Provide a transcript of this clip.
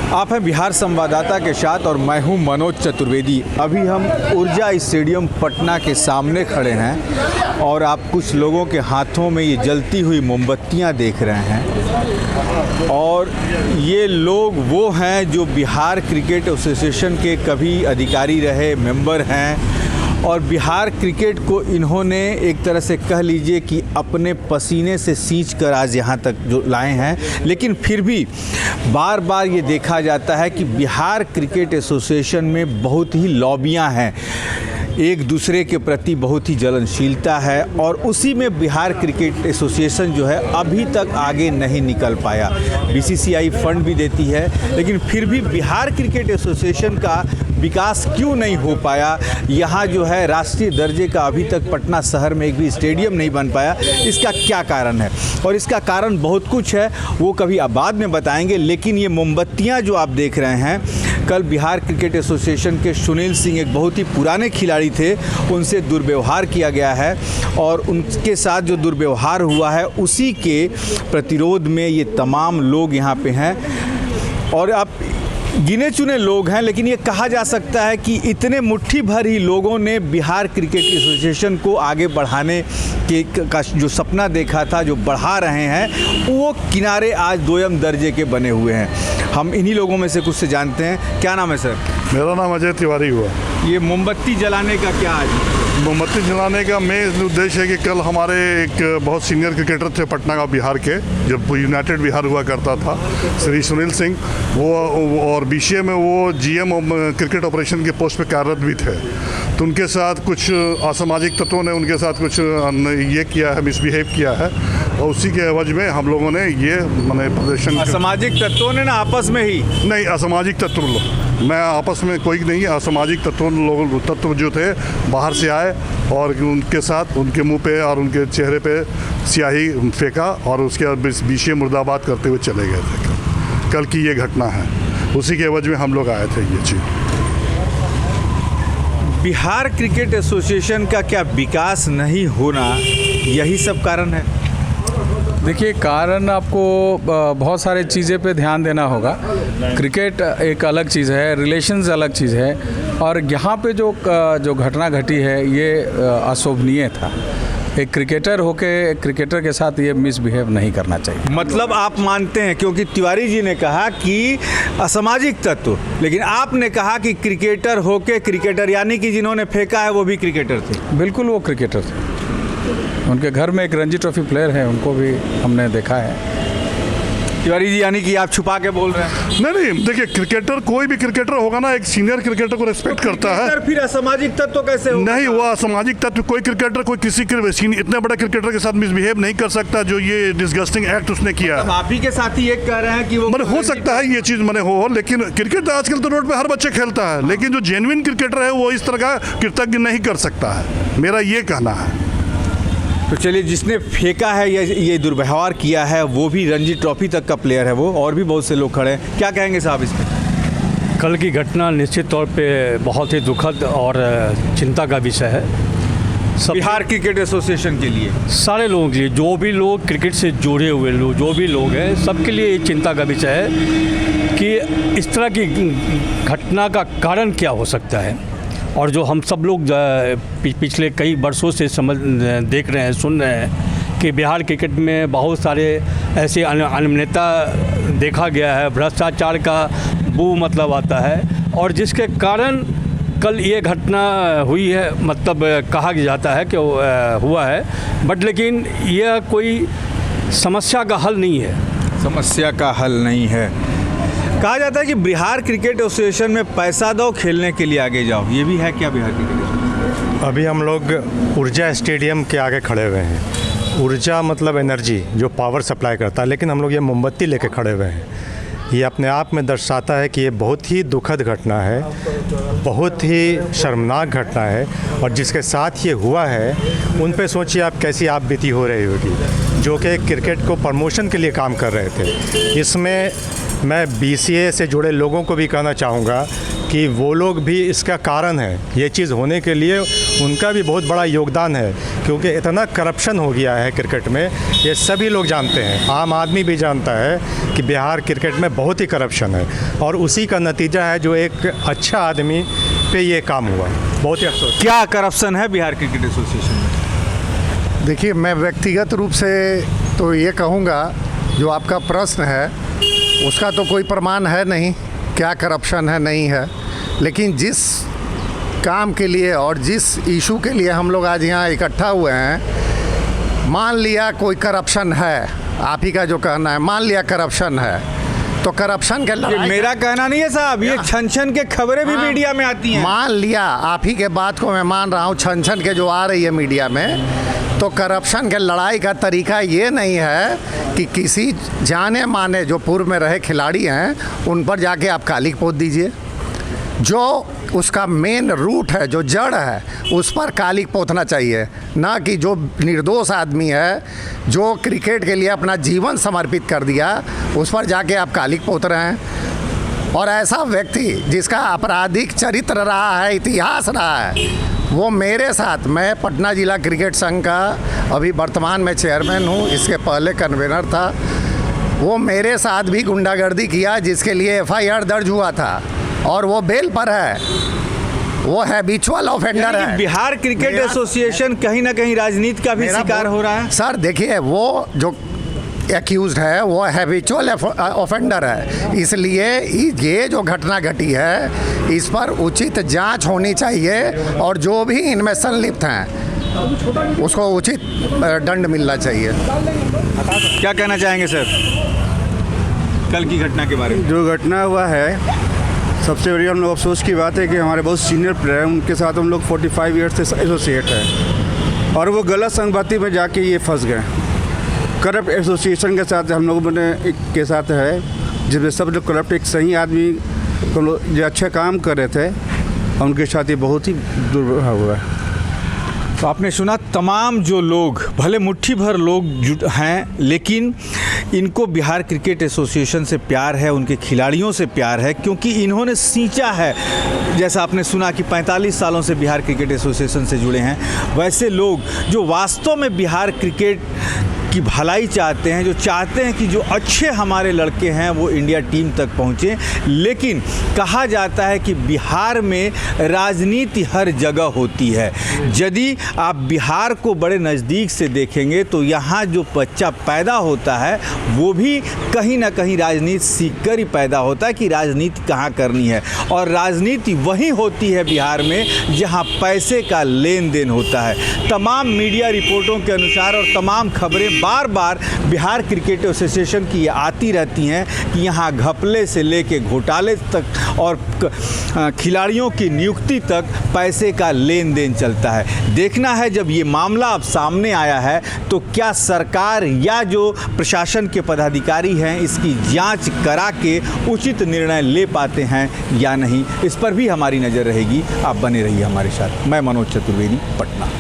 आप हैं बिहार संवाददाता के साथ और मैं हूं मनोज चतुर्वेदी। अभी हम ऊर्जा स्टेडियम पटना के सामने खड़े हैं और आप कुछ लोगों के हाथों में ये जलती हुई मोमबत्तियां देख रहे हैं और ये लोग वो हैं जो बिहार क्रिकेट एसोसिएशन के कभी अधिकारी रहे, मेंबर हैं और बिहार क्रिकेट को इन्होंने एक तरह से कह लीजिए कि अपने पसीने से सींच कर आज यहाँ तक जो लाए हैं। लेकिन फिर भी बार बार ये देखा जाता है कि बिहार क्रिकेट एसोसिएशन में बहुत ही लॉबियाँ हैं, एक दूसरे के प्रति बहुत ही जलनशीलता है और उसी में बिहार क्रिकेट एसोसिएशन जो है अभी तक आगे नहीं निकल पाया। बीसीसीआई फंड भी देती है लेकिन फिर भी बिहार क्रिकेट एसोसिएशन का विकास क्यों नहीं हो पाया। यहाँ जो है राष्ट्रीय दर्जे का अभी तक पटना शहर में एक भी स्टेडियम नहीं बन पाया। इसका क्या कारण है? और इसका कारण बहुत कुछ है, वो कभी आप बाद में बताएंगे। लेकिन ये मोमबत्तियाँ जो आप देख रहे हैं, कल बिहार क्रिकेट एसोसिएशन के सुनील सिंह एक बहुत ही पुराने खिलाड़ी थे, उनसे दुर्व्यवहार किया गया है और उनके साथ जो दुर्व्यवहार हुआ है उसी के प्रतिरोध में ये तमाम लोग यहाँ पे हैं। और आप गिने चुने लोग हैं, लेकिन ये कहा जा सकता है कि इतने मुट्ठी भर ही लोगों ने बिहार क्रिकेट एसोसिएशन को आगे बढ़ाने का जो सपना देखा था, जो बढ़ा रहे हैं, वो किनारे आज दोयम दर्जे के बने हुए हैं। हम इन्हीं लोगों में से कुछ से जानते हैं। क्या नाम है सर? मेरा नाम अजय तिवारी हुआ। ये मोमबत्ती जलाने का क्या आज? मोमबत्ती जलाने का मेन उद्देश्य है कि कल हमारे एक बहुत सीनियर क्रिकेटर थे पटना का, बिहार के, जब यूनाइटेड बिहार हुआ करता था, श्री सुनील सिंह, वो और बीसीए में वो जीएम क्रिकेट ऑपरेशन के पोस्ट पे कार्यरत भी थे। तो उनके साथ कुछ असामाजिक तत्वों ने उनके साथ कुछ ये किया है, मिसबिहेव किया है और उसी के एवज में हम लोगों ने ये मैंने प्रदर्शन। असामाजिक तत्वों ने ना आपस में ही? नहीं, असामाजिक तत्व लोग, मैं आपस में कोई नहीं, असामाजिक तत्व जो थे बाहर से आए और उनके साथ उनके मुंह पे और उनके चेहरे पे स्याही फेंका और उसके बाद बीसीए मुर्दाबाद करते हुए चले गए थे। कल की ये घटना है, उसी के एवज में हम लोग आए थे। ये चीज़ बिहार क्रिकेट एसोसिएशन का क्या विकास नहीं होना यही सब कारण है? देखिए, कारण आपको बहुत सारे चीज़ें पे ध्यान देना होगा। क्रिकेट एक अलग चीज़ है, रिलेशंस अलग चीज़ है और यहाँ पे जो घटना घटी है ये अशोभनीय था। एक क्रिकेटर होके एक क्रिकेटर के साथ ये मिसबिहेव नहीं करना चाहिए। मतलब आप मानते हैं, क्योंकि तिवारी जी ने कहा कि असामाजिक तत्व, लेकिन आपने कहा कि क्रिकेटर होके क्रिकेटर, यानी कि जिन्होंने फेंका है वो भी क्रिकेटर थे? बिल्कुल, वो क्रिकेटर थे। उनके घर में एक रणजी ट्रॉफी प्लेयर है, उनको भी हमने देखा है। तिवारी जी, यानी कि आप छुपा के बोल रहे हैं? नहीं, देखिए, क्रिकेटर कोई भी क्रिकेटर होगा ना, एक सीनियर क्रिकेटर को रिस्पेक्ट करता है। फिर असामाजिक तत्व कैसे होगा? नहीं हुआ असामाजिक तत्व। कोई क्रिकेटर कोई किसी इतने बड़े क्रिकेटर के साथ मिसबिहेव नहीं कर सकता जो ये डिस्गस्टिंग एक्ट उसने किया। आप ही के साथ ही एक कह रहे हैं कि वो हो सकता है ये चीज़ हो, लेकिन क्रिकेट आजकल तो रोड पे हर बच्चे खेलता है, लेकिन जो जेन्युइन क्रिकेटर है वो इस तरह का कृतज्ञ नहीं कर सकता है, मेरा ये कहना है। तो चलिए, जिसने फेंका है या ये दुर्व्यवहार किया है वो भी रणजी ट्रॉफी तक का प्लेयर है, वो और भी बहुत से लोग खड़े हैं। क्या कहेंगे साहब इस पर? कल की घटना निश्चित तौर पे बहुत ही दुखद और चिंता का विषय है। बिहार क्रिकेट एसोसिएशन के लिए, सारे लोगों के लिए, जो भी लोग क्रिकेट से जुड़े हुए लोग, जो भी लोग हैं, सबके लिए ये चिंता का विषय है कि इस तरह की घटना का कारण क्या हो सकता है। और जो हम सब लोग पिछले कई वर्षों से देख रहे हैं, सुन रहे हैं कि बिहार क्रिकेट में बहुत सारे ऐसे अनियमितता देखा गया है, भ्रष्टाचार का बू मतलब आता है और जिसके कारण कल ये घटना हुई है। मतलब कहा जाता है कि हुआ है, बट लेकिन यह कोई समस्या का हल नहीं है। समस्या का हल नहीं है। कहा जाता है कि बिहार क्रिकेट एसोसिएशन में पैसा दो, खेलने के लिए आगे जाओ, ये भी है क्या बिहार क्रिकेट? अभी हम लोग ऊर्जा स्टेडियम के आगे खड़े हुए हैं। ऊर्जा मतलब एनर्जी, जो पावर सप्लाई करता है, लेकिन हम लोग ये मोमबत्ती लेके खड़े हुए हैं। ये अपने आप में दर्शाता है कि ये बहुत ही दुखद घटना है, बहुत ही शर्मनाक घटना है और जिसके साथ ये हुआ है उन पे सोचिए आप कैसी आप बीती हो रही होगी, जो कि क्रिकेट को प्रमोशन के लिए काम कर रहे थे। इसमें मैं बीसीए से जुड़े लोगों को भी कहना चाहूँगा कि वो लोग भी इसका कारण है। ये चीज़ होने के लिए उनका भी बहुत बड़ा योगदान है, क्योंकि इतना करप्शन हो गया है क्रिकेट में, ये सभी लोग जानते हैं। आम आदमी भी जानता है कि बिहार क्रिकेट में बहुत ही करप्शन है, और उसी का नतीजा है जो एक अच्छा आदमी पे ये काम हुआ। बहुत ही अफसोस। क्या करप्शन है बिहार क्रिकेट एसोसिएशन में? देखिए, मैं व्यक्तिगत रूप से तो ये कहूँगा, जो आपका प्रश्न है उसका तो कोई प्रमाण है नहीं क्या करप्शन है नहीं है, लेकिन जिस काम के लिए और जिस इशू के लिए हम लोग आज यहाँ इकट्ठा हुए हैं, मान लिया कोई करप्शन है, आप ही का जो कहना है, मान लिया करप्शन है, तो करप्शन के ये मेरा कहना नहीं है साहब, ये छन छन के खबरें भी मीडिया में आती हैं। मान लिया, आप ही के बात को मैं मान रहा हूँ, छन छन के जो आ रही है मीडिया में, तो करप्शन के लड़ाई का तरीका ये नहीं है कि किसी जाने माने जो पूर्व में रहे खिलाड़ी हैं उन पर जाके आप कालिक पोत दीजिए। जो उसका मेन रूट है, जो जड़ है, उस पर कालिक पोतना चाहिए, ना कि जो निर्दोष आदमी है, जो क्रिकेट के लिए अपना जीवन समर्पित कर दिया, उस पर जाके आप कालिक पोत रहे हैं। और ऐसा व्यक्ति जिसका आपराधिक चरित्र रहा है, इतिहास रहा है, वो मेरे साथ, मैं पटना जिला क्रिकेट संघ का अभी वर्तमान में चेयरमैन हूँ, इसके पहले कन्वेनर था, वो मेरे साथ भी गुंडागर्दी किया जिसके लिए FIR दर्ज हुआ था, और वो बेल पर है, वो हैबिचुअल ऑफेंडर है। बिहार क्रिकेट एसोसिएशन कहीं ना कहीं राजनीति का भी शिकार हो रहा है। सर देखिए, वो जो एक्यूज्ड है वो हैबिचुअल ऑफेंडर है, इसलिए ये जो घटना घटी है इस पर उचित जांच होनी चाहिए, और जो भी इनमें संलिप्त हैं उसको उचित दंड मिलना चाहिए। क्या कहना चाहेंगे सर कल की घटना के बारे में? जो घटना हुआ है, सबसे बड़ी हम लोग अफसोस की बात है कि हमारे बहुत सीनियर प्लेयर हैं, उनके साथ हम लोग 45 ईयर्स से एसोसिएट हैं, और वो गलत संगति में जाके ये फंस गए। करप्ट एसोसिएशन के साथ हम लोगों ने के साथ है, जिसमें सब लोग करप्ट, एक सही आदमी जो अच्छा काम कर रहे थे, उनके साथ ये बहुत ही दुर्व्यवहार हुआ है। तो आपने सुना, तमाम जो लोग, भले मुट्ठी भर लोग जुट हैं, लेकिन इनको बिहार क्रिकेट एसोसिएशन से प्यार है, उनके खिलाड़ियों से प्यार है, क्योंकि इन्होंने सींचा है। जैसा आपने सुना कि 45 सालों से बिहार क्रिकेट एसोसिएशन से जुड़े हैं, वैसे लोग जो वास्तव में बिहार क्रिकेट की भलाई चाहते हैं, जो चाहते हैं कि जो अच्छे हमारे लड़के हैं वो इंडिया टीम तक पहुँचें। लेकिन कहा जाता है कि बिहार में राजनीति हर जगह होती है। यदि आप बिहार को बड़े नज़दीक से देखेंगे तो यहाँ जो बच्चा पैदा होता है वो भी कहीं ना कहीं राजनीति सीख कर ही पैदा होता है कि राजनीति कहाँ करनी है, और राजनीति वहीं होती है बिहार में जहाँ पैसे का लेन देन होता है। तमाम मीडिया रिपोर्टों के अनुसार और तमाम खबरें बार बार बिहार क्रिकेट एसोसिएशन की आती रहती हैं कि यहाँ घपले से लेके घोटाले तक और खिलाड़ियों की नियुक्ति तक पैसे का लेन देन चलता है। देखना है जब ये मामला अब सामने आया है तो क्या सरकार या जो प्रशासन के पदाधिकारी हैं इसकी जांच करा के उचित निर्णय ले पाते हैं या नहीं, इस पर भी हमारी नज़र रहेगी। आप बने रहिए हमारे साथ। मैं मनोज चतुर्वेदी, पटना।